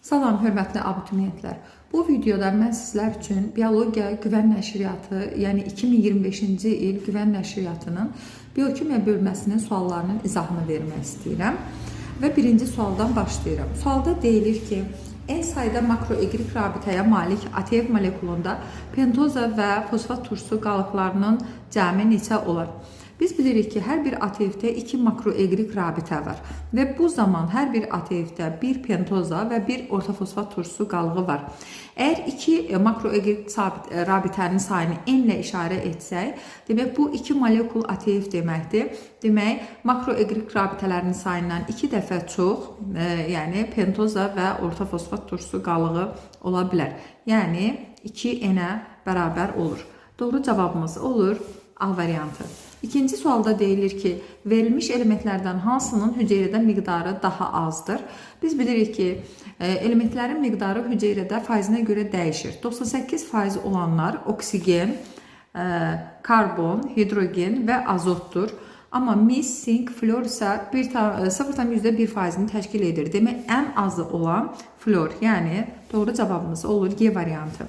Salam, hörmətli abituriyentlər. Bu videoda mən sizlər üçün Biologiya Güvən Nəşriyyatı, yəni 2025-ci il Güvən Nəşriyyatının biokimiya bölməsinin suallarının izahını vermək istəyirəm. Və birinci sualdan başlayıram. Sualda deyilir ki, en sayda makroegrik rabitəyə malik ATF molekulunda pentoza və fosfat turşusu qalıqlarının cəmi neçə olar? Biz bilirik ki, hər bir ATF-də 2 makroegrik rabitə var və bu zaman hər bir ATF-də bir pentoza və bir ortofosfat turşusu qalığı var. Əgər 2 makroegrik rabitənin sayını n ilə işarə etsək, demək bu 2 molekul ATF deməkdir. Demək, makroegrik rabitələrin sayından 2 dəfə çox, yəni pentoza və ortofosfat turşusu qalığı ola bilər. Yəni 2n-ə bərabər olur. Doğru cavabımız olur A variantı. İkinci sualda deyilir ki, verilmiş elementlərdən hansının hüceyrədə miqdarı daha azdır? Biz bilirik ki, elementlərin miqdarı hüceyrədə faizinə görə dəyişir. 98% olanlar oksigen, karbon, hidrogen və azotdur. Amma mis, sink, flor isə 0,1%-ni təşkil edir. Demək, ən azı olan flor, yəni doğru cavabımız olur G variantı.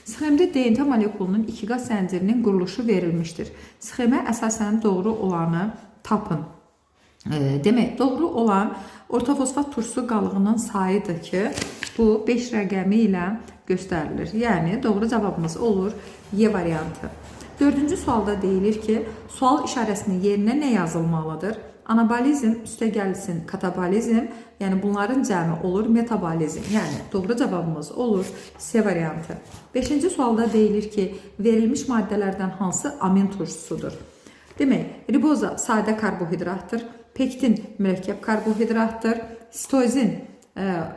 Sxemdə DNT molekulunun 2 qaz zəncirinin quruluşu verilmişdir. Sxemə əsasən doğru olanı tapın. Demək, doğru olan ortofosfat turşusu qalığının sayıdır ki, bu 5 rəqəmi ilə göstərilir. Yəni, doğru cavabımız olur Y variantı. Dördüncü sualda deyilir ki, sual işarəsinin yerinə nə yazılmalıdır? Anabolizm üstəgəlsin katabolizm, yəni bunların cəmi olur metabolizm. Yəni doğru cavabımız olur C variantı. Beşinci sualda deyilir ki, verilmiş maddələrdən hansı amin turşusudur? Demək, riboza sadə karbohidratdır, pektin mürəkkəb karbohidratdır, sitozin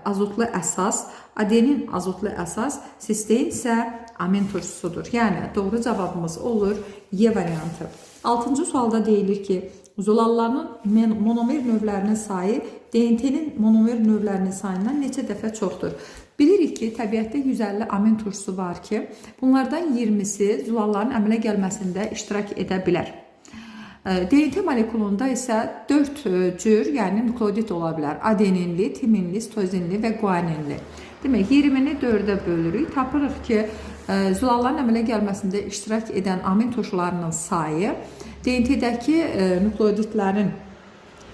azotlu əsas, adenin azotlu əsas, sistein isə amin turşusudur. Yəni doğru cavabımız olur Y variantı. Altıncı sualda deyilir ki, zulalların monomer növlərinin sayı DNT-nin monomer növlərinin sayından neçə dəfə çoxdur? Bilirik ki, təbiətdə 150 amin turşusu var ki, bunlardan 20-si zulalların əmələ gəlməsində iştirak edə bilər. DNT molekulunda isə 4 cür, yəni nukleodit ola bilər. Adeninli, timinli, sitozinli və guaninli. Demək, 20-ni 4-ə bölürük. Tapırıq ki, zulalların əmələ gəlməsində iştirak edən amin turşularının sayı DNT-dəki nukleoditlərin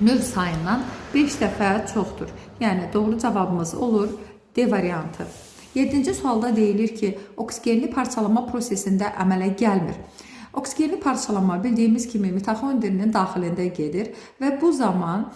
növ sayından 5 dəfə çoxdur. Yəni, doğru cavabımız olur D variantı. 7-ci sualda deyilir ki, oksigenli parçalama prosesində əmələ gəlmir. Oksigenli parçalama bildiyimiz kimi mitoxondrinin daxilində gedir və bu zaman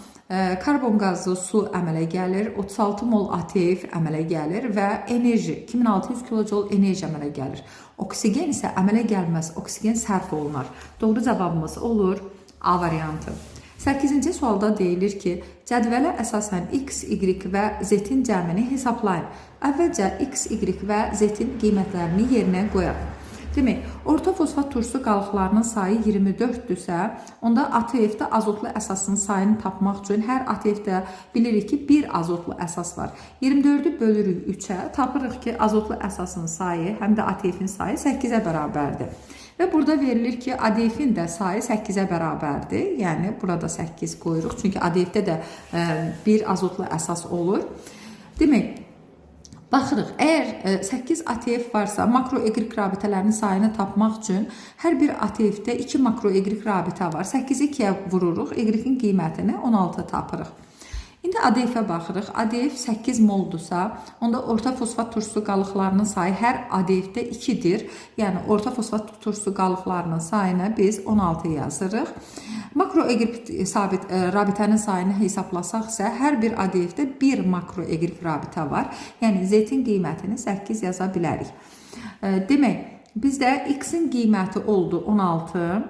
karbon qazlı su əmələ gəlir, 36 mol ATF əmələ gəlir və enerji, 2600 kJ enerji əmələ gəlir. Oksigen isə əmələ gəlməz, oksigen sərf olunar. Doğru cavabımız olur A variantı. 8-ci sualda deyilir ki, cədvələ əsasən X, Y və Z-in cəmini hesablayın. Əvvəlcə X, Y və Z-in qiymətlərini yerinə qoyaq. Demək, ortofosfat turşusu qalıqlarının sayı 24-dürsə, onda ATF-də azotlu əsasın sayını tapmaq üçün hər ATF-də bilirik ki, bir azotlu əsas var. 24-ü bölürük 3-ə, tapırıq ki, azotlu əsasın sayı, həm də ATF-in sayı 8-ə bərabərdir. Və burada verilir ki, ADF-in də sayı 8-ə bərabərdir. Yəni, burada 8 qoyuruq, çünki ADF-də də bir azotlu əsas olur. Demək, baxırıq, əgər 8 ATF varsa, makroegrik rabitələrin sayını tapmaq üçün hər bir ATF-də 2 makroegrik rabitə var. 8-i 2-yə vururuq, Y-in qiymətini 16 tapırıq. İndi ADF-ə baxırıq. ADF 8 moldursa, onda orta fosfat turşusu qalıqlarının sayı hər ADF-də 2-dir. Yəni, orta fosfat turşusu qalıqlarının sayını biz 16 yazırıq. Makroegrik rabitənin sayını hesablasaq isə, hər bir ADF-də 1 makroegrik rabitə var. Yəni, Z-in qiymətini 8 yaza bilərik. Demək, bizdə X-in qiyməti oldu 16,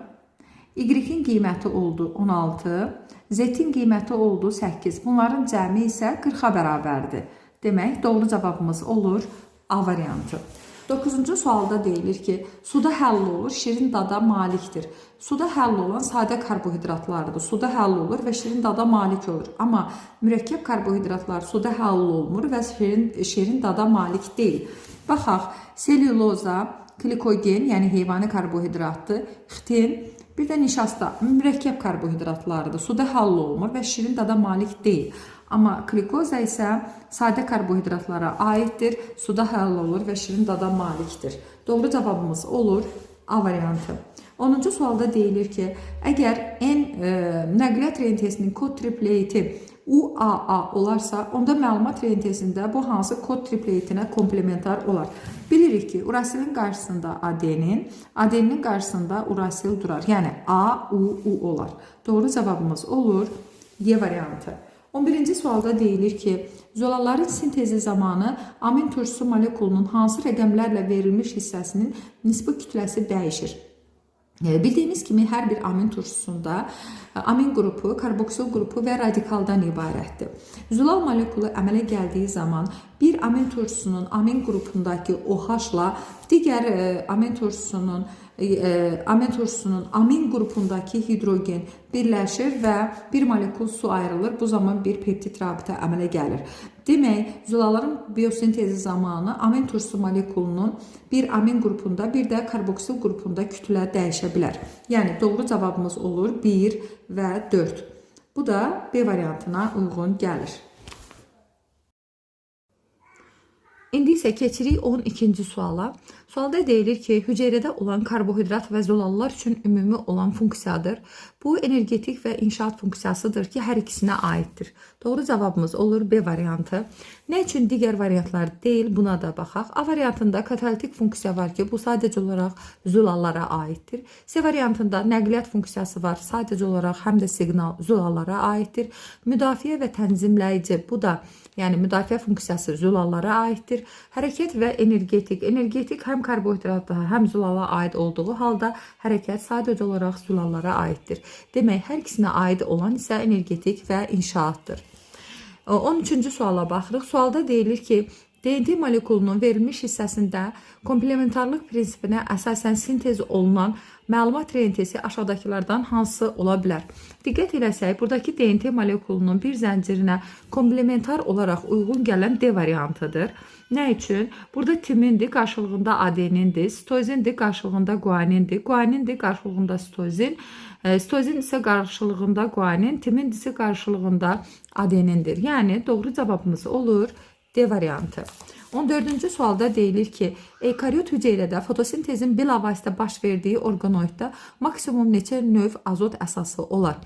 Y-in qiyməti oldu 16, Z-in qiyməti oldu 8. Bunların cəmi isə 40-a bərabərdir. Demək, doğru cavabımız olur A variantı. 9-cu sualda deyilir ki, suda həll olur, şirin dada malikdir. Suda həll olan sadə karbohidratlardır. Suda həll olur və şirin dada malik olur. Amma mürəkkəb karbohidratlar suda həll olmur və şirin dada malik deyil. Baxaq, selüloza, glikogen, yəni heyvani karbohidratdır, xitin, bir də nişasta, mürəkkəb karbohidratlardır. Suda həll olmur və şirin dada malik deyil. Amma glikoza isə sadə karbohidratlara aiddir, suda həll olur və şirin dada malikdir. Doğru cavabımız olur A variantı. 10-cu sualda deyilir ki, əgər nəqliyyat rentesinin kod tripleti UAA olarsa, onda məlumat rentesində bu hansı kod tripletinə komplementar olar? Bilirik ki, urasilin qarşısında adenin, adeninin qarşısında urasil durar. Yəni A, U olar. Doğru cavabımız olur Y variantı. 11-ci sualda deyilir ki, zolaların sintezi zamanı amin turşusu molekulunun hansı rəqəmlərlə verilmiş hissəsinin nisbi kütləsi dəyişir? Bildiyimiz kimi hər bir amin turşusunda amin qrupu, karboksil qrupu və radikaldan ibarətdir. Zolal molekulu əmələ gəldiyi zaman bir amin turşusunun amin qrupundakı OH-la digər amin turşusunun amin qrupundakı hidrogen birləşir və bir molekul su ayrılır. Bu zaman bir peptid rabitə əmələ gəlir. Demək, zolaların biosintezi zamanı amin turşusu molekulunun bir amin qrupunda, bir də karboksil qrupunda kütlə dəyişə bilər. Yəni, doğru cavabımız olur 1 və 4. Bu da B variantına uyğun gəlir. İndi isə keçirik 12-ci suala. Sualda deyilir ki, hüceyrədə olan karbohidrat və zolalılar üçün ümumi olan funksiyadır. Bu, energetik və inşaat funksiyasıdır ki, hər ikisinə aiddir. Doğru cavabımız olur B variantı. Nə üçün digər variantlar deyil, buna da baxaq. A variantında katalitik funksiya var ki, bu sadəcə olaraq zolalara aiddir. C variantında nəqliyyat funksiyası var, sadəcə olaraq həm də siqnal zolalara aiddir. Müdafiə və tənzimləyici, bu da yəni müdafiə funksiyası zolalara aiddir. Hərəkət və energetik. Energetik həm karbohidratda, həm zolala aid olduğu halda hərəkət sadəcə olaraq zolalara aiddir. Demək, hər ikisinə aid olan isə energetik və inşaatdır. 13-cü suala baxırıq. Sualda deyilir ki, DNT molekulunun verilmiş hissəsində komplementarlıq prinsipinə əsasən sintez olunan məlumat rentesi aşağıdakılardan hansı ola bilər? Diqqət eləsək, buradakı DNT molekulunun bir zəncirinə komplementar olaraq uyğun gələn D variantıdır. Nə üçün? Burada timindir, qarşılığında adenindir, sitozindir, qarşılığında guanindir, guanindir, qarşılığında sitozin, sitozin isə qarşılığında guanin, timin isə qarşılığında adenindir. Yəni, doğru cavabımız olur D variantı. 14-cü sualda deyilir ki, eukaryot hüceyrədə fotosintezin bilavasitə baş verdiyi orqanoiddə maksimum neçə növ azot əsası olar?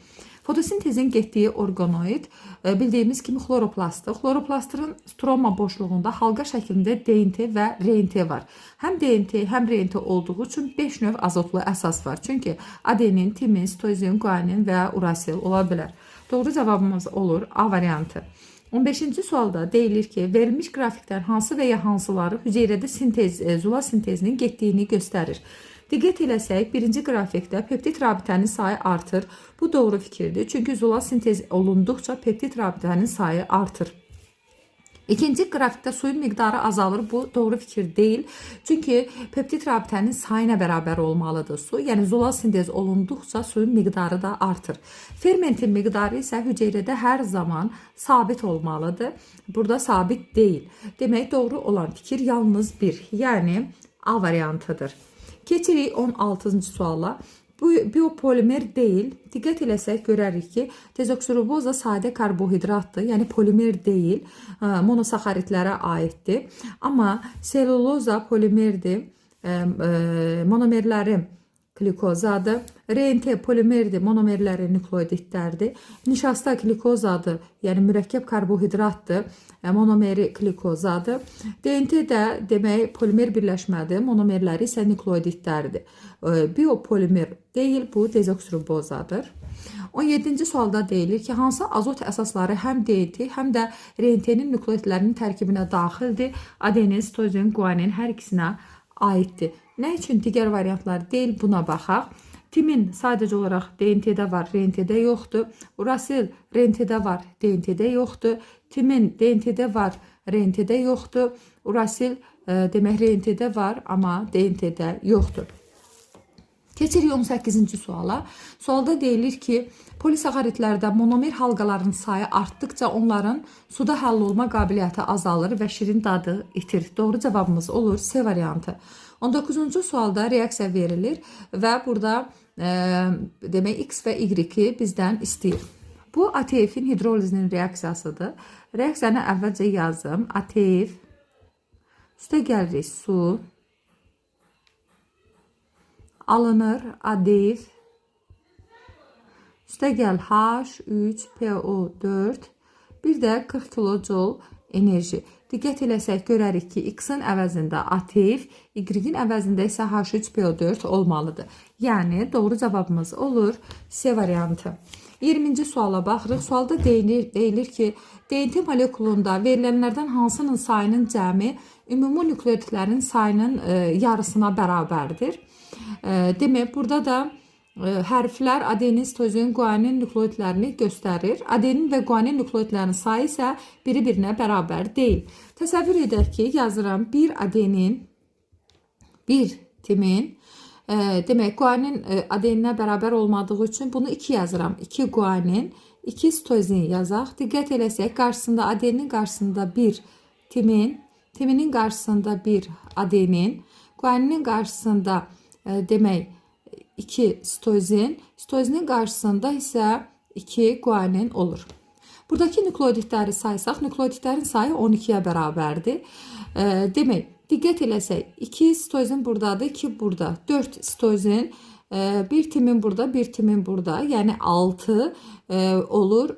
Fotosintezin getdiyi orqanoid bildiyimiz kimi xloroplastdır. Xloroplastın stroma boşluğunda halqa şəklində DNT və RNT var. Həm DNT, həm RNT olduğu üçün 5 növ azotlu əsas var. Çünki adenin, timin, sitozin, guanin və urasil ola bilər. Doğru cavabımız olur A variantı. 15-ci sualda deyilir ki, verilmiş qrafikdən hansı və ya hansıları hüceyrədə zula sintezinin getdiyini göstərir. Diqqət eləsək, birinci qrafikdə peptid rabitənin sayı artır. Bu doğru fikirdir, çünki zula sintez olunduqca peptid rabitənin sayı artır. İkinci qrafikdə suyun miqdarı azalır. Bu doğru fikir deyil. Çünki peptid rabitənin sayına bərabər olmalıdır su. Yəni zula sintez olunduqca suyun miqdarı da artır. Fermentin miqdarı isə hüceyrədə hər zaman sabit olmalıdır. Burada sabit deyil. Demək, doğru olan fikir yalnız bir. Yəni A variantıdır. Keçirik 16-cı suala. Bu biopolimer deyil. Diqqət eləsək görərik ki, dezoksiriboza sadə karbohidratdır, yəni polimer deyil, monosaxaridlərə aiddir. Amma selüloza polimerdir, monomerləri glikozadır, RNT polimerdir, monomerləri nukleoditlərdir, nişasta glikozadır, yəni mürəkkəb karbohidratdır, monomeri glikozadır. DNT də demək polimer birləşmədir, monomerləri isə nukleoditlərdir. Biopolimer deyil, bu dezoksiribozadır. 17-ci sualda deyilir ki, hansı azot əsasları həm DNT, həm də RNT-nin nukleotidlərinin tərkibinə daxildir? Adenin, sitozin, guanin hər ikisinə aiddir. Nə üçün digər variantlar deyil, buna baxaq. Timin sadəcə olaraq DNT-də var, RNT-də yoxdur. Urasil RNT-də var, DNT-də yoxdur. Timin DNT-də var, RNT-də yoxdur. Urasil demək RNT-də var, amma DNT-də yoxdur. Keçirik 18-ci suala. Sualda deyilir ki, polisaxaridlərdə monomer halqaların sayı artdıqca onların suda həll olma qabiliyyəti azalır və şirin dadı itir. Doğru cavabımız olur C variantı. 19-cu sualda reaksiya verilir və burada demək X və Y-i bizdən istəyir. Bu ATF-in hidrolizinin reaksiyasıdır. Reaksiyanı əvvəlcə yazım. ATF üstə gəlirik su alınır. ADF üstə gəl H3PO4 bir də 40 kilojul enerji. Diqqət eləsək görərik ki, X-in əvəzində ATF, Y-in əvəzində isə H3PO4 olmalıdır. Yəni doğru cavabımız olur C variantı. 20-ci suala baxırıq. Sualda deyilir ki, DNT molekulunda verilənlərdən hansının sayının cəmi ümumi nükleotidlərin sayının yarısına bərabərdir. Demək, burada da hərflər adenin, sitozin, guanin nükleotidlərini göstərir. Adenin və guanin nükleotidlərinin sayı isə biri-birinə bərabər deyil. Təsəvvür edək ki, yazıram bir adenin, bir timin, demək, guanin adeninə bərabər olmadığı üçün bunu 2 yazıram. 2 guanin, 2 sitozin yazaq. Diqqət eləsək, qarşısında adenin qarşısında bir timin, timinin qarşısında bir adenin, guaninin qarşısında demək 2 sitozin, sitozinin qarşısında isə 2 guanin olur. Buradakı nükleotidləri saysaq, nükleotidlərin sayı 12-yə bərabərdir. Demək, diqqət eləsək, 2 sitozin buradadır, 2 burada, 4 sitozin, bir timin burada, bir timin burada, yəni 6 olur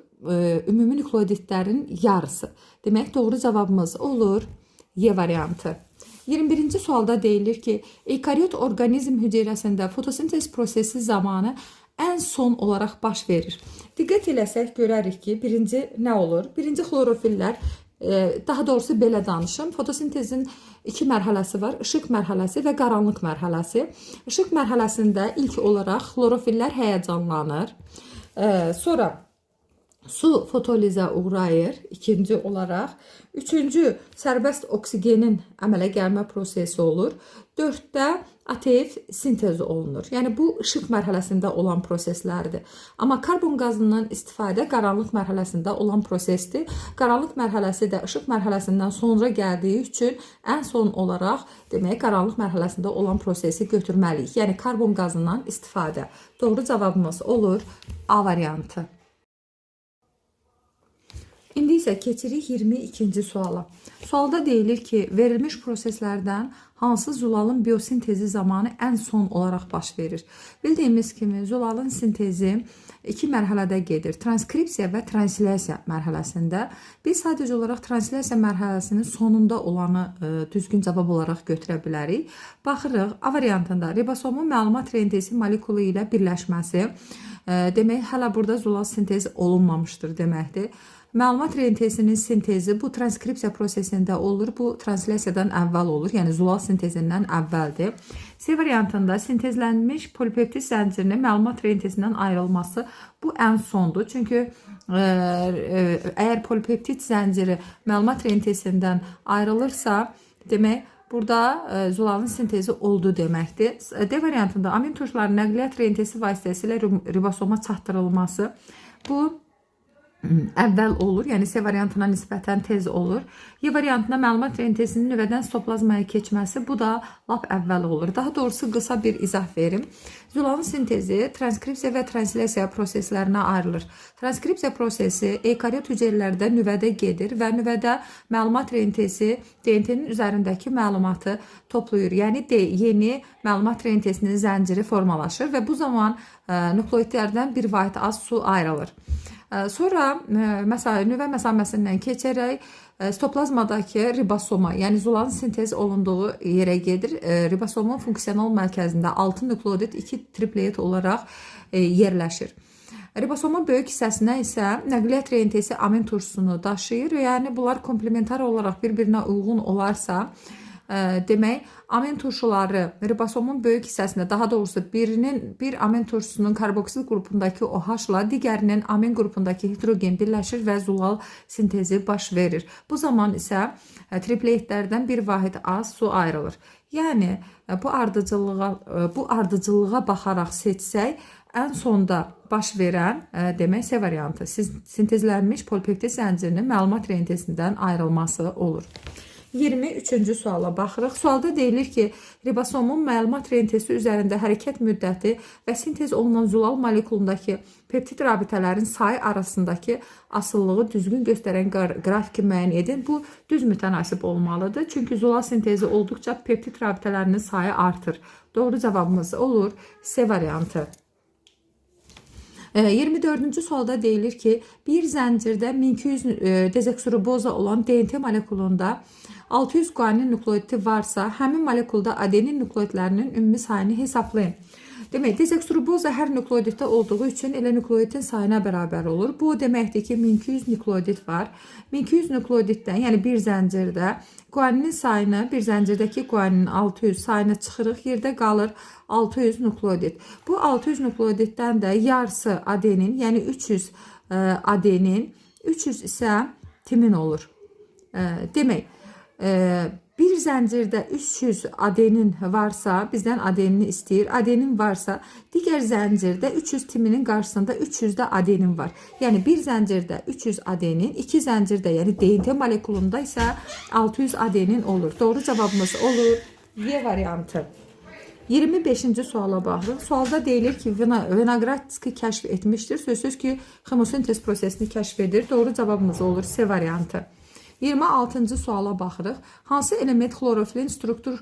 ümumi nükleotidlərin yarısı. Demək, doğru cavabımız olur Y variantı. 21-ci sualda deyilir ki, ekariot orqanizm hüceyrəsində fotosintez prosesi zamanı ən son olaraq baş verir. Diqqət eləsək görərik ki, birinci nə olur? Birinci xlorofillər, daha doğrusu belə danışım, fotosintezin 2 mərhələsi var, işıq mərhələsi və qaranlıq mərhələsi. İşıq mərhələsində ilk olaraq xlorofillər həyəcanlanır, sonra su fotolizə uğrayır, ikinci olaraq. Üçüncü, sərbəst oksigenin əmələ gəlmə prosesi olur. 4-də ATF sintez olunur. Yəni, bu işıq mərhələsində olan proseslərdir. Amma karbon qazından istifadə qaranlıq mərhələsində olan prosesdir. Qaranlıq mərhələsi də işıq mərhələsindən sonra gəldiyi üçün ən son olaraq, demək, qaranlıq mərhələsində olan prosesi götürməliyik. Yəni, karbon qazından istifadə. Doğru cavabımız olur A variantı. İndi isə keçirik 22-ci suala. Sualda deyilir ki, verilmiş proseslərdən hansı zulalın biosintezi zamanı ən son olaraq baş verir? Bildiyimiz kimi, zulalın sintezi 2 mərhələdə gedir. Transkripsiya və translyasiya mərhələsində. Biz sadəcə olaraq translyasiya mərhələsinin sonunda olanı düzgün cavab olaraq götürə bilərik. Baxırıq, A variantında ribosomun məlumat rentesi molekulu ilə birləşməsi. Demək, hələ burada zulal sintezi olunmamışdır deməkdir. Məlumat rentesinin sintezi bu transkripsiya prosesində olur. Bu translyasiyadan əvvəl olur. Yəni zulal sintezindən əvvəldir. C variantında sintezlənmiş polipeptid zəncirinin məlumat rentesindən ayrılması bu ən sondur. Çünki əgər polipeptid zənciri məlumat rentesindən ayrılırsa, demək, burada zulalın sintezi oldu deməkdir. D variantında amin turşularının nəqliyyat rentesi vasitəsilə ribosoma çatdırılması bu əvvəl olur, yəni C variantına nisbətən tez olur. Y variantında məlumat rentesinin nüvədən sitoplazmaya keçməsi, bu da lap əvvəl olur. Daha doğrusu qısa bir izah verim. Zulalın sintezi transkripsiya və translyasiya proseslərinə ayrılır. Transkripsiya prosesi ekariot hüceyrələrdə nüvədə gedir və nüvədə məlumat rentesi DNT-nin üzərindəki məlumatı toplayır. Yəni yeni məlumat rentesinin zənciri formalaşır və bu zaman nükleotidlərdən bir vahid az su ayrılır. Sonra nüvə məsafəsindən keçərək sitoplazmadakı ribosoma, yəni zulalın sintez olunduğu yerə gedir. Ribosomun funksional mərkəzində 6 nükleotid 2 triplet olaraq yerləşir. Ribosomun böyük hissəsinə isə nəqliyyat rentesi amin turşusunu daşıyır. Yəni bunlar komplementar olaraq bir-birinə uyğun olarsa, demək, amin turşuları ribosomun böyük hissəsində, daha doğrusu bir amin turşusunun karboksil qrupundakı OH-la digərinin amin qrupundakı hidrogen birləşir və zulal sintezi baş verir. Bu zaman isə tripletlərdən bir vahid az su ayrılır. Yəni, bu ardıcıllığa baxaraq seçsək, ən sonda baş verən, demək, C variantı, sintezlənmiş polipeptid zəncirinin məlumat rentesindən ayrılması olur. 23-cü suala baxırıq. Sualda deyilir ki, ribosomun məlumat rentesi üzərində hərəkət müddəti və sintez olunan zülal molekulundakı peptid rabitələrin sayı arasındakı asılılığı düzgün göstərən qrafiki müəyyən edin. Bu düz mütənasib olmalıdır. Çünki zülal sintezi olduqca peptid rabitələrinin sayı artır. Doğru cavabımız olur C variantı. 24-cü sualda deyilir ki, bir zəncirdə 1200 dezoksiriboza olan DNT molekulunda 600 guanin nukleotidi varsa, həmin molekulda adenin nukleotidlərinin ümumi sayını hesablayın. Demək, dezoksiriboza hər nukleotiddə olduğu üçün elə nukleotidin sayına bərabər olur. Bu o deməkdir ki, 1200 nukleotid var. 1200 nukleotiddən, yəni bir zəncirdə guaninin sayını, bir zəncirdəki guaninin 600 sayını çıxırıq, yerdə qalır 600 nukleotid. Bu 600 nukleotiddən də yarısı adenin, yəni 300 adenin, 300 isə timin olur. Demək, bir zəncirdə 300 adenin varsa, bizdən adenini istəyir. Adenin varsa, digər zəncirdə 300 timinin qarşısında 300 də adenin var. Yəni bir zəncirdə 300 adenin, iki zəncirdə, yəni DNT molekulunda isə 600 adenin olur. Doğru cavabımız olur Y variantı. 25-ci suala baxırıq. Sualda deyilir ki, Vinogradski kəşf etmişdir. Sözsüz ki, xemosintez prosesini kəşf edir. Doğru cavabımız olur C variantı. 26-cı suala baxırıq. Hansı element xlorofilin struktur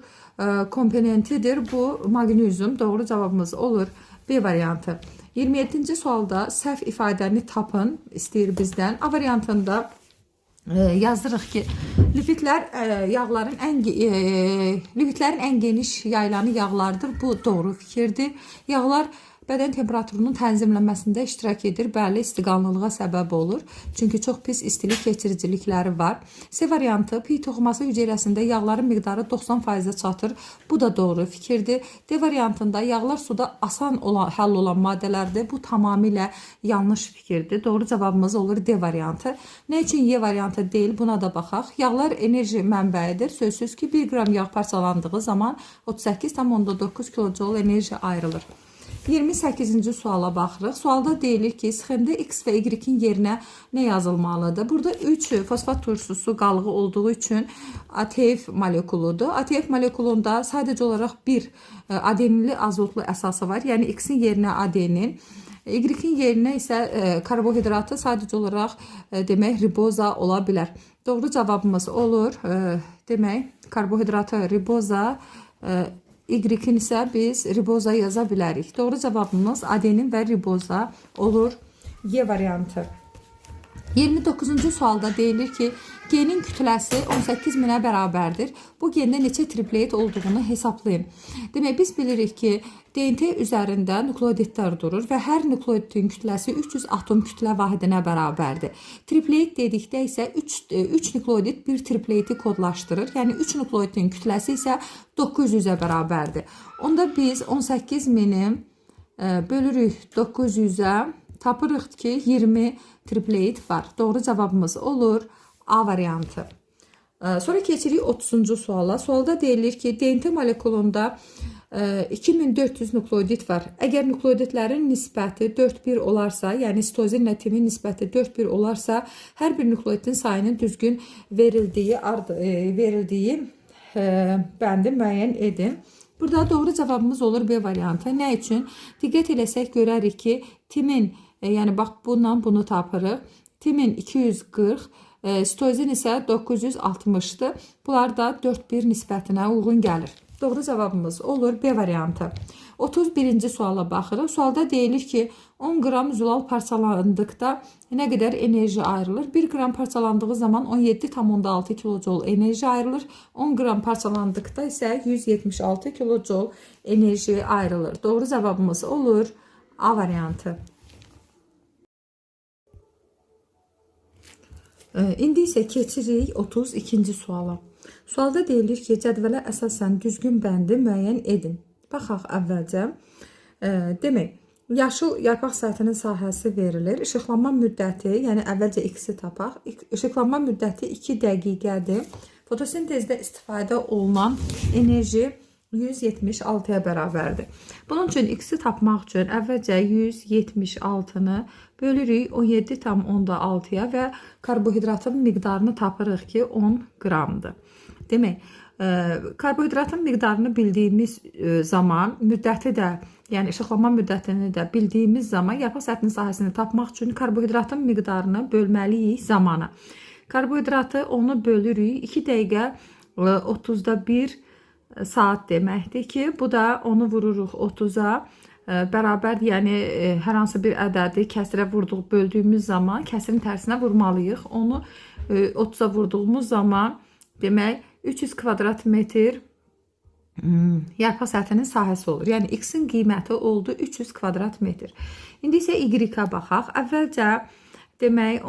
komponentidir? Bu magnezium. Doğru cavabımız olur B variantı. 27-ci sualda səhv ifadəni tapın istəyir bizdən. A variantında yazırıq ki, lipidlərin ən geniş yayılanı yağlardır. Bu doğru fikirdir. Yağlar bədən temperaturunun tənzimlənməsində iştirak edir. Bəli, istiqanlılığa səbəb olur. Çünki çox pis istilik keçiricilikləri var. C variantı, pi toxuması hüceyrəsində yağların miqdarı 90%-ə çatır. Bu da doğru fikirdir. D variantında yağlar suda asan həll olan maddələrdir. Bu tamamilə yanlış fikirdir. Doğru cavabımız olur D variantı. Nə üçün Y variantı deyil? Buna da baxaq. Yağlar enerji mənbəyidir. Sözsüz ki, 1 qram yağ parçalandığı zaman 38,9 kilojoule enerji ayrılır. 28-ci suala baxırıq. Sualda deyilir ki, sxemdə X və Y-in yerinə nə yazılmalıdır? Burada 3 fosfat turşusu qalığı olduğu üçün ATF molekuludur. ATF molekulunda sadəcə olaraq bir adeninli azotlu əsası var. Yəni X-in yerinə adenin, Y-in yerinə isə karbohidratı sadəcə olaraq demək riboza ola bilər. Doğru cavabımız olur. Demək, karbohidratı riboza, Y-in isə biz riboza yaza bilərik. Doğru cavabımız adenin və riboza olur Y variantı. 29-cu sualda deyilir ki, genin kütləsi 18.000-ə bərabərdir. Bu gende neçə triplet olduğunu hesablayın. Demək, biz bilirik ki, DNT üzərində nukleotidlər durur və hər nukleotidin kütləsi 300 atom kütlə vahidinə bərabərdir. Triplet dedikdə isə 3 nukleotid bir tripleti kodlaşdırır. Yəni 3 nukleotidin kütləsi isə 900-ə bərabərdir. Onda biz 18.000-i bölürük 900-ə, tapırıq ki, 20 triplet var. Doğru cavabımız olur A variantı. Sonra keçirik 30-cu suala. Sualda deyilir ki, DNT molekulunda 2400 nukleotid var. Əgər nukleotidlərin nisbəti 4:1 olarsa, yəni sitozin ilə timin nisbəti 4:1 olarsa, hər bir nukleotidin sayının düzgün verildiyi bəndi müəyyən edin. Burada doğru cavabımız olur B variantı. Nə üçün? Diqqət eləsək görərik ki, timin, yəni bax bundan bunu tapırıq. Timin 240, sitozin isə 960'dır. Bunlar da 4:1 nisbətinə uyğun gəlir. Doğru cavabımız olur B variantı. 31-ci suala baxırıq. Sualda deyilir ki, 10 qram zülal parçalandıqda nə qədər enerji ayrılır? 1 qram parçalandığı zaman 17,6 kilojoule enerji ayrılır. 10 qram parçalandıqda isə 176 kilojoule enerji ayrılır. Doğru cavabımız olur A variantı. İndi isə keçirik 32-ci suala. Sualda deyilir ki, cədvələ əsasən düzgün bəndi müəyyən edin. Baxaq əvvəlcə. Demək, yaşıl yarpaq səthinin sahəsi verilir. İşıqlanma müddəti, yəni əvvəlcə X-i tapaq. İşıqlanma müddəti 2 dəqiqədir. Fotosintezdə istifadə olunan enerji 176-ya bərabərdir. Bunun üçün x-i tapmaq üçün əvvəlcə 176-nı bölürük 17,6-ya və karbohidratın miqdarını tapırıq ki, 10 qramdır. Demək, karbohidratın miqdarını bildiyimiz zaman, müddəti də, yəni işıqlanma müddətini də bildiyimiz zaman yarpaq səthinin sahəsini tapmaq üçün karbohidratın miqdarını bölməliyik zamana. Karbohidratı onu bölürük 2 dəqiqə 30'da 1 saat deməkdir ki, bu da onu vururuq 30'a bərabər, yəni hər hansı bir ədədi kəsirə vurduq, böldüyümüz zaman kəsirin tərsinə vurmalıyıq. Onu 30'a vurduğumuz zaman demək 300 kvadrat metr yarpaq səthinin sahəsi olur. Yəni x-in qiyməti oldu 300 kvadrat metr. İndi isə y-ə baxaq. Əvvəlcə demək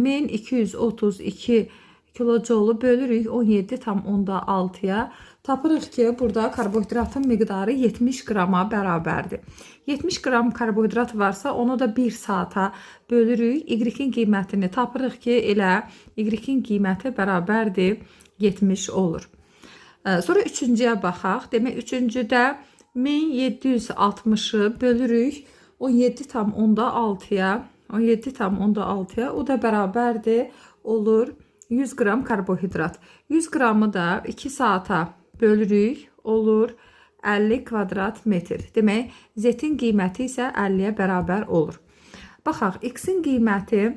1232 kilojolu bölürük 17,6'ya. Tapırıq ki, burada karbohidratın miqdarı 70 qrama bərabərdir. 70 qram karbohidrat varsa, onu da 1 saata bölürük. Y-in qiymətini tapırıq ki, elə y-in qiyməti bərabərdir 70 olur. Sonra üçüncüyə baxaq. Demək, üçüncüdə 1760'ı bölürük 17,6'ya. 17,6'ya. O da bərabərdir olur 100 qram karbohidrat. 100 qramı da 2 saata bölürük, olur 50 kvadrat metr. Demək, z-in qiyməti isə 50'yə bərabər olur. Baxaq, x-in qiyməti,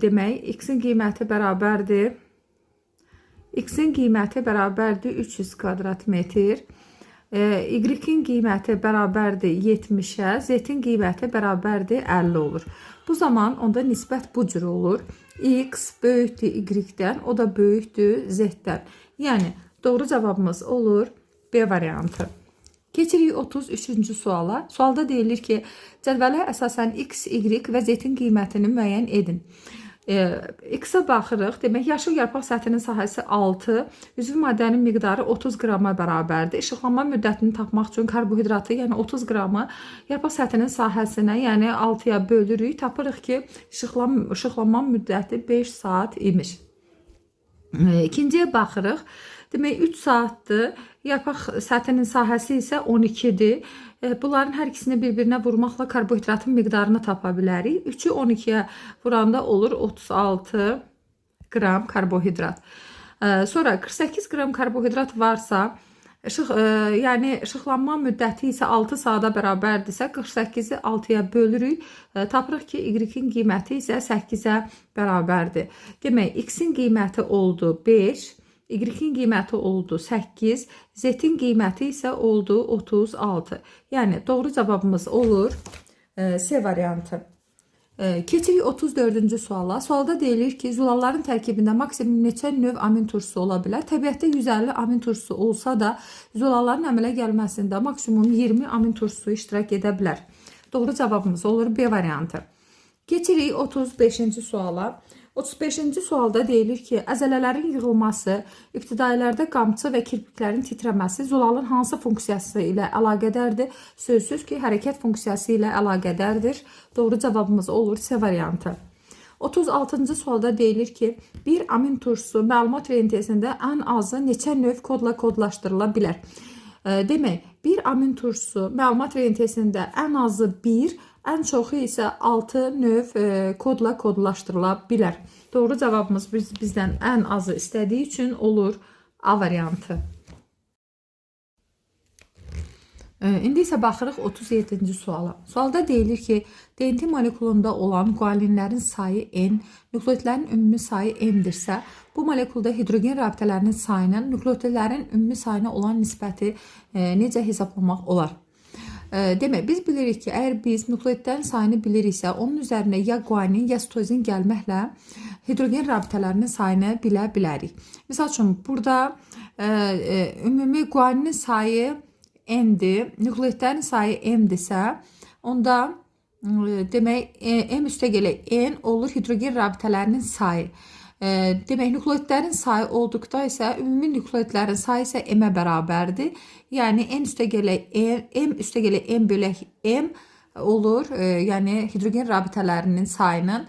demək, x-in qiyməti bərabərdir. X-in qiyməti bərabərdir 300 kvadrat metr. Y-in qiyməti bərabərdir 70'ə, z-in qiyməti bərabərdir 50 olur. Bu zaman onda nisbət bu cür olur. X böyükdür y-dən, o da böyükdür z-dən. Yəni, doğru cavabımız olur B variantı. Keçirik 33-cü suala. Sualda deyilir ki, cədvələ əsasən x, y və z-in qiymətini müəyyən edin. X-a baxırıq. Demək, yaşıl yarpaq səthinin sahəsi 6, üzvü maddənin miqdarı 30 qrama bərabərdir. İşıqlanma müddətini tapmaq üçün karbohidratı, yəni 30 qramı yarpaq səthinin sahəsinə, yəni 6'ya bölürük. Tapırıq ki, işıqlanma müddəti 5 saat imiş. İkinciyə baxırıq. Demək, 3 saatdır. Yarpaq səthinin sahəsi isə 12'dir. Bunların hər ikisini bir-birinə vurmaqla karbohidratın miqdarını tapa bilərik. 3'ü 12'yə vuranda olur 36 qram karbohidrat. Sonra 48 qram karbohidrat varsa, yəni işıqlanma müddəti isə 6 saata bərabərdirsə, 48'i 6'ya bölürük. Tapırıq ki, y-in qiyməti isə 8'ə bərabərdir. Demək, x-in qiyməti oldu 5, y-in qiyməti oldu 8, z-in qiyməti isə oldu 36. Yəni, doğru cavabımız olur C variantı. Keçirik 34-cü suala. Sualda deyilir ki, zülalların tərkibində maksimum neçə növ amin turşusu ola bilər? Təbiətdə 150 amin turşusu olsa da, zülalların əmələ gəlməsində maksimum 20 amin turşusu iştirak edə bilər. Doğru cavabımız olur B variantı. Keçirik 35-ci suala. 35-ci sualda deyilir ki, əzələlərin yığılması, ibtidailərdə qamçı və kirpiklərin titrəməsi zulalın hansı funksiyası ilə əlaqədardır? Sözsüz ki, hərəkət funksiyası ilə əlaqədardır. Doğru cavabımız olur C variantı. 36-cı sualda deyilir ki, bir amin turşusu məlumat rentesində ən azı neçə növ kodla kodlaşdırıla bilər? Demək, bir amin turşusu məlumat rentesində ən azı 1, ən çoxu isə 6 növ kodla kodlaşdırıla bilər. Doğru cavabımız bizdən ən azı istədiyi üçün olur A variantı. İndi isə baxırıq 37-ci suala. Sualda deyilir ki, DNT molekulunda olan guaninlərin sayı N, nükleotidlərin ümumi sayı M-dirsə, bu molekulda hidrogen rabitələrinin sayının nükleotidlərin ümumi sayına olan nisbəti necə hesablamaq olar? Demək, biz bilirik ki, əgər biz nükleotidlərin sayını biliriksə, onun üzərinə ya guanin, ya sitozin gəlməklə hidrogen rabitələrinin sayını bilə bilərik. Misal üçün, burada ümumi guaninin sayı N-dir, nükleotidlərin sayı M-dirsə, onda demək, M üstə gələ N olur hidrogen rabitələrinin sayı. Demək, nükleotidlərin sayı olduqda isə ümumi nükleotidlərin sayı isə M-ə bərabərdir. Yəni, M üstə gələ M bölək M olur. Yəni, hidrogen rabitələrinin sayının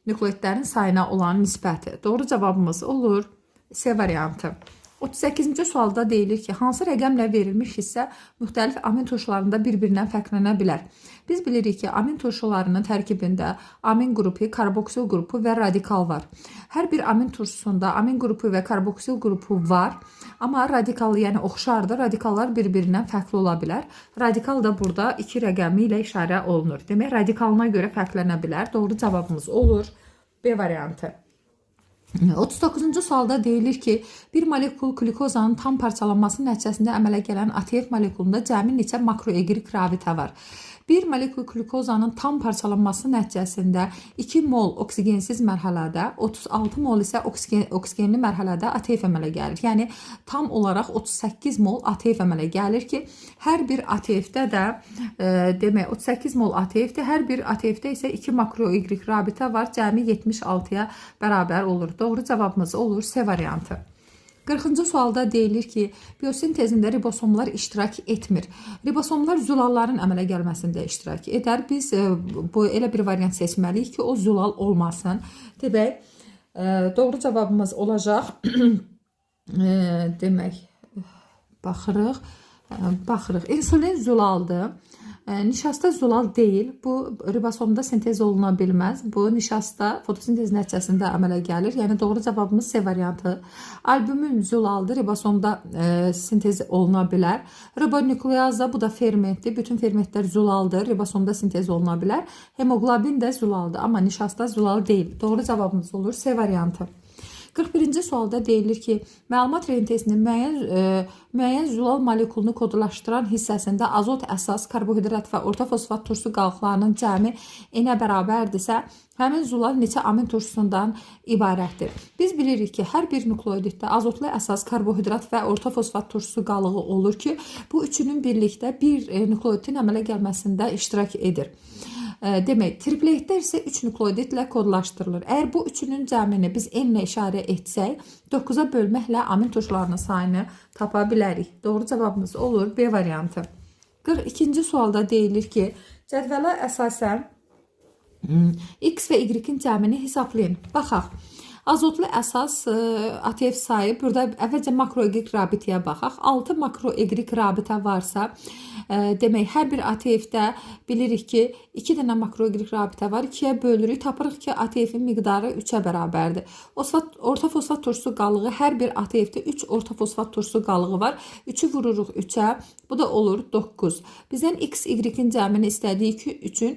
nükleotidlərin sayına olan nisbəti. Doğru cavabımız olur C variantı. 38-ci sualda deyilir ki, hansı rəqəmlə verilmiş hissə müxtəlif amin turşularında bir-birindən fərqlənə bilər? Biz bilirik ki, amin turşularının tərkibində amin qrupu, karboksil qrupu və radikal var. Hər bir amin turşusunda amin qrupu və karboksil qrupu var, amma radikal, yəni oxşardır. Radikallar bir-birindən fərqli ola bilər. Radikal da burada 2 rəqəmi ilə işarə olunur. Demək, radikalına görə fərqlənə bilər. Doğru cavabımız olur B variantı. 39-cu sualda deyilir ki, bir molekul glukozanın tam parçalanması nəticəsində əmələ gələn ATF molekulunda cəmi neçə makroegrik rabitə var? Bir molekul glukozanın tam parçalanması nəticəsində 2 mol oksigensiz mərhələdə, 36 mol isə oksigenli mərhələdə ATF əmələ gəlir. Yəni, tam olaraq 38 mol ATF əmələ gəlir ki, hər bir ATF-də də, demək, 38 mol ATF-də, hər bir ATF-də isə 2 makroegrik rabitə var, cəmi 76-ya bərabər olur. Doğru cavabımız olur C variantı. 40-cı sualda deyilir ki, biosintezində ribosomlar iştirak etmir. Ribosomlar zulalların əmələ gəlməsində iştirak edər. Biz elə bir variant seçməliyik ki, o zulal olmasın. Demək, doğru cavabımız olacaq. Demək, baxırıq. İnsulin zulaldır. Nişasta zulal deyil. Bu ribosomda sintez oluna bilməz. Bu nişasta fotosintez nəticəsində əmələ gəlir. Yəni doğru cavabımız C variantı. Albumin zulaldır. Ribosomda sintez oluna bilər. Ribonukleaza, bu da fermentdir. Bütün fermentlər zulaldır. Ribosomda sintez oluna bilər. Hemoglobin də zulaldır. Amma nişasta zulal deyil. Doğru cavabımız olur C variantı. 41-ci sualda deyilir ki, məlumat rentesinin müəyyən zulal molekulunu kodlaşdıran hissəsində azot əsas, karbohidrat və orta fosfat turşu qalıqlarının cəmi n-ə bərabərdirsə, həmin zulal neçə amin turşusundan ibarətdir? Biz bilirik ki, hər bir nukleoditdə azotlu əsas, karbohidrat və orta fosfat turşusu qalığı olur ki, bu üçünün birlikdə bir nukleodidin əmələ gəlməsində iştirak edir. Demək, tripletlər isə 3 nukleoditlə kodlaşdırılır. Əgər bu üçünün cəmini biz n-lə işarə etsək, 9-a bölməklə amin turşularının sayını tapa bilərik. Doğru cavabımız olur B variantı. 42-ci sualda deyilir ki, cədvələ əsasən X və Y-in cəmini hesablayın. Baxaq. Azotlu əsas ATF sayı, burada əvvəlcə makroegrik rabitəyə baxaq. 6 makroegrik rabitə varsa, demək, hər bir ATF-də bilirik ki, 2 dənə makroegrik rabitə var. 2-yə bölürük, tapırıq ki, ATF-in miqdarı 3-ə bərabərdir. Orta fosfat turşusu qalığı, hər bir ATF-də 3 orta fosfat turşusu qalığı var. 3-ü vururuq 3-ə, bu da olur 9. Bizdən X, Y-in cəmini istədiyi ki, 3-ün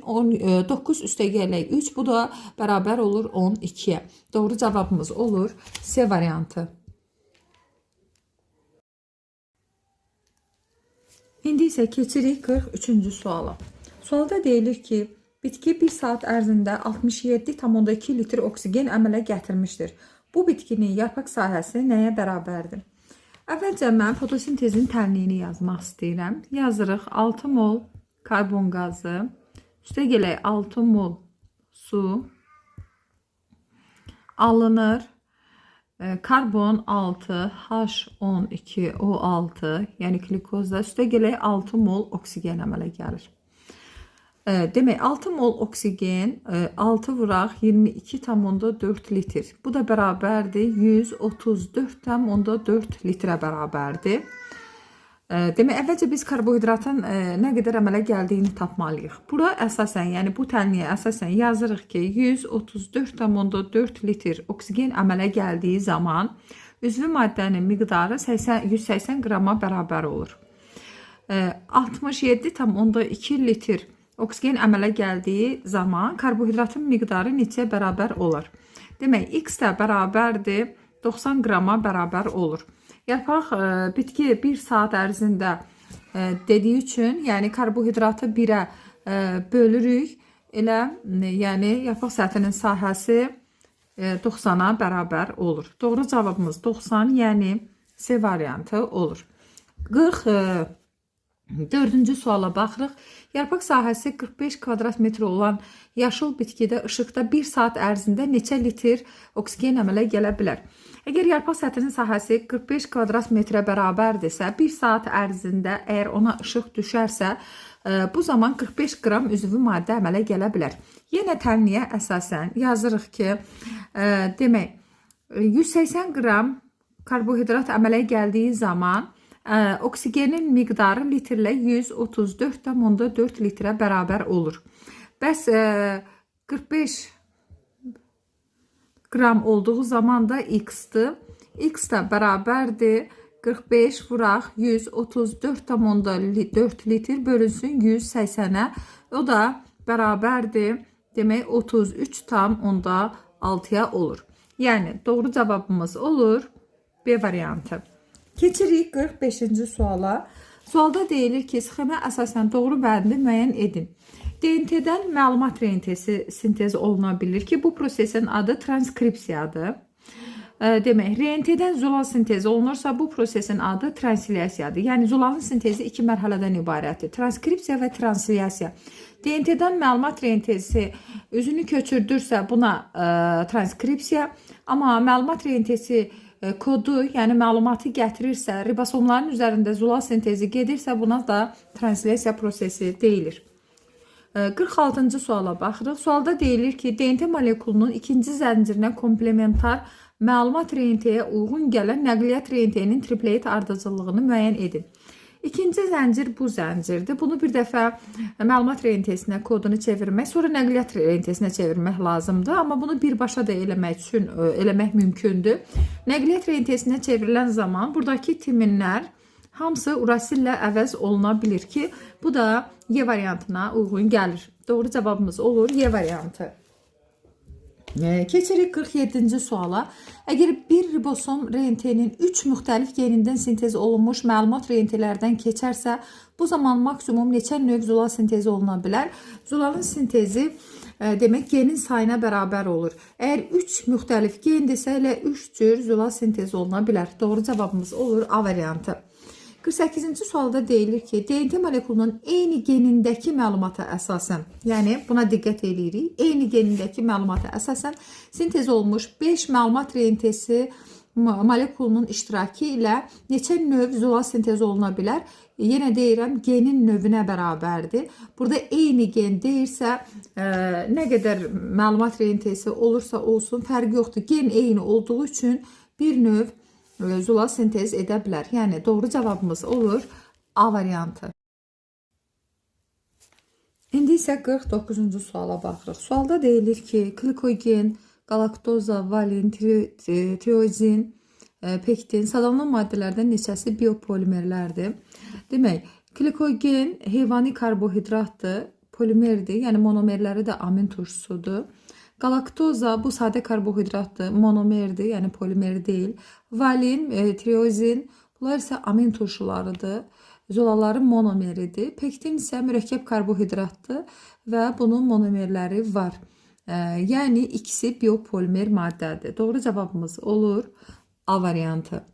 9 üstə gələk 3, bu da bərabər olur 12-yə. Doğru cavabımız olur C variantı. İndi isə keçirik 43-cü suala. Sualda deyilir ki, bitki 1 saat ərzində 67,2 litr oksigen əmələ gətirmişdir. Bu bitkinin yarpaq sahəsi nəyə bərabərdir? Əvvəlcə mən fotosintezin tənliyini yazmaq istəyirəm. Yazırıq 6 mol karbon qazı, üstə gələk 6 mol su alınır. Karbon 6, H12O6, yəni glikozda, üstə gələk 6 mol oksigen əmələ gəlir. Demək, 6 mol oksigen, 6 vuraq 22,4 litr. Bu da bərabərdir 134,4 litrə bərabərdir. Demək, əvvəlcə biz karbohidratın nə qədər əmələ gəldiyini tapmalıyıq. Bura əsasən, yəni bu tənliyə əsasən yazırıq ki, 134,4 litr oksigen əmələ gəldiyi zaman üzvü maddənin miqdarı 180 qrama bərabər olur. 67,2 litr oksigen əmələ gəldiyi zaman karbohidratın miqdarı neçəyə bərabər olur? Demək, X də bərabərdir 90 qrama bərabər olur. Yarpaq bitki 1 saat ərzində dediyi üçün, yəni karbohidratı 1-ə bölürük, elə, yəni yarpaq səthinin sahəsi 90-a bərabər olur. Doğru cavabımız 90, yəni C variantı olur. 44-cü suala baxırıq. Yarpaq sahəsi 45 kvadrat metr olan yaşıl bitkidə işıqda 1 saat ərzində neçə litr oksigen əmələ gələ bilər? Əgər yarpaq səthinin sahəsi 45 kvadrat metrə bərabərdirsə, 1 saat ərzində əgər ona işıq düşərsə, bu zaman 45 qram üzvü maddə əmələ gələ bilər. Yenə tənliyə əsasən yazırıq ki, demək, 180 qram karbohidrat əmələ gəldiyi zaman oksigenin miqdarı litrlə 134,4 litrə bərabər olur. Bəs 45 qram olduğu zaman da x-dır. X da bərabərdir 45 vuraq 134,4 litr bölünsün 180-ə. O da bərabərdir demək 33,6-ya olur. Yəni doğru cavabımız olur B variantı. Keçirik 45-ci suala. Sualda deyilir ki, sxemə əsasən doğru bəndi müəyyən edin. DNT-dən məlumat rentesi sintez oluna bilir ki, bu prosesin adı transkripsiyadır. Demək, RNT-dən zulal sintezi olunursa, bu prosesin adı translyasiyadır. Yəni, zulalın sintezi iki mərhələdən ibarətdir. Transkripsiya və translyasiya. DNT-dən məlumat rentesi özünü köçürdürsə, buna transkripsiya, amma məlumat rentesi kodu, yəni məlumatı gətirirsə, ribosomların üzərində zulal sintezi gedirsə, buna da translyasiya prosesi deyilir. 46-cı suala baxırıq. Sualda deyilir ki, DNT molekulunun ikinci zəncirinə komplementar məlumat rentəyə uyğun gələn nəqliyyat rentəyinin triplet ardıcıllığını müəyyən edin. İkinci zəncir bu zəncirdir. Bunu bir dəfə məlumat rentəsinə kodunu çevirmək, sonra nəqliyyat rentəsinə çevirmək lazımdır. Amma bunu birbaşa da eləmək mümkündür. Nəqliyyat rentəsinə çevrilən zaman buradakı timinlər hamısı urasillə əvəz oluna bilir ki, bu da Y variantına uyğun gəlir. Doğru cavabımız olur Y variantı. Keçirik 47-ci suala. Əgər bir ribosom RNT-nin 3 müxtəlif genindən sintez olunmuş məlumat RNT-lərdən keçərsə, bu zaman maksimum neçə növ zulal sintezi oluna bilər? Zulalın sintezi demək genin sayına bərabər olur. Əgər 3 müxtəlif gendirsə, elə 3 cür zulal sintezi oluna bilər. Doğru cavabımız olur A variantı. 48-ci sualda deyilir ki, DNT molekulunun eyni genindəki məlumata əsasən, yəni buna diqqət edirik, eyni genindəki məlumata əsasən sintez olmuş 5 məlumat rentesi molekulunun iştirakı ilə neçə növ zulal sintezi oluna bilər? Yenə deyirəm, genin növünə bərabərdir. Burada eyni gen deyirsə, nə qədər məlumat rentesi olursa olsun, fərqi yoxdur. Gen eyni olduğu üçün bir növ zulal sintez edə bilər. Yəni, doğru cavabımız olur A variantı. İndi isə 49-cu suala baxırıq. Sualda deyilir ki, glikogen, galaktoza, valin, tiozin, pektin, sadalanan maddələrdən neçəsi biopolimerlərdir. Demək, glikogen heyvani karbohidratdır, polimerdir, yəni monomerləri də amin turşusudur. Galaktoza bu sadə karbohidratdır, monomerdir, yəni polimer deyil. Valin, tiozin, bunlar isə amin turşularıdır. Zolaların monomeridir. Pektin isə mürəkkəb karbohidratdır və bunun monomerləri var. Yəni ikisi biopolimer maddədir. Doğru cavabımız olur A variantı.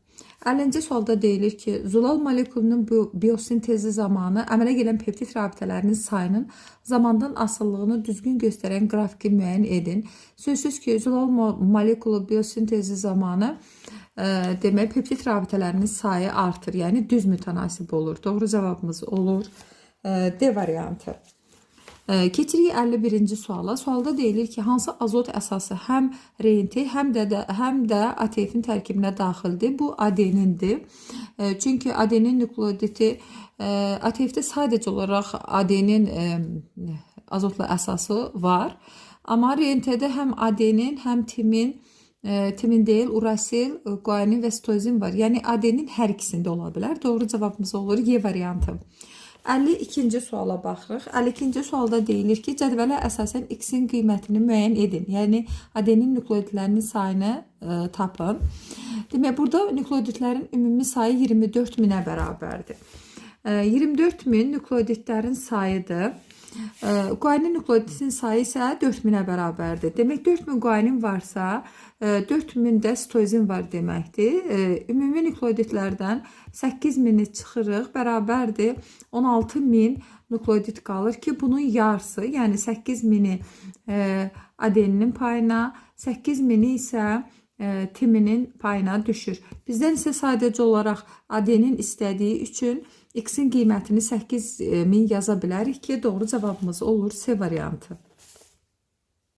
50-ci sualda deyilir ki, zulal molekulunun biosintezi zamanı əmələ gələn peptid rabitələrinin sayının zamandan asıllığını düzgün göstərən qrafiki müəyyən edin. Sözsüz ki, zulal molekulu biosintezi zamanı demək, peptid rabitələrinin sayı artır, yəni düz mütənasib olur. Doğru cavabımız olur D variantı. Keçirik 51-ci suala. Sualda deyilir ki, hansı azot əsası həm RNT, həm də ATF-in tərkibinə daxildir? Bu adenindir. Çünki adenin nükleoditi, ATF-də sadəcə olaraq adenin azotlu əsası var. Amma RNT-də həm adenin, həm timin deyil, urasil, guanin və sitozin var. Yəni adenin hər ikisində ola bilər. Doğru cavabımız olur Y variantı. 52-ci suala baxırıq. 52-ci sualda deyilir ki, cədvələ əsasən X-in qiymətini müəyyən edin. Yəni, adenin nükleoditlərinin sayını tapın. Demək, burada nükleoditlərin ümumi sayı 24.000-ə bərabərdir. 24.000 nükleoditlərin sayıdır. Guanin nükleoditin sayı isə 4000-ə bərabərdir. Demək, 4000 guanin varsa, 4000 də sitozin var deməkdir. Ümumi nükleoditlərdən 8000-i çıxırıq, bərabərdir 16000 nükleodit qalır ki, bunun yarısı, yəni 8000-i adeninin payına, 8000-i isə timinin payına düşür. Bizdən isə sadəcə olaraq adenin istədiyi üçün X-in qiymətini 8000 yaza bilərik ki, doğru cavabımız olur C variantı.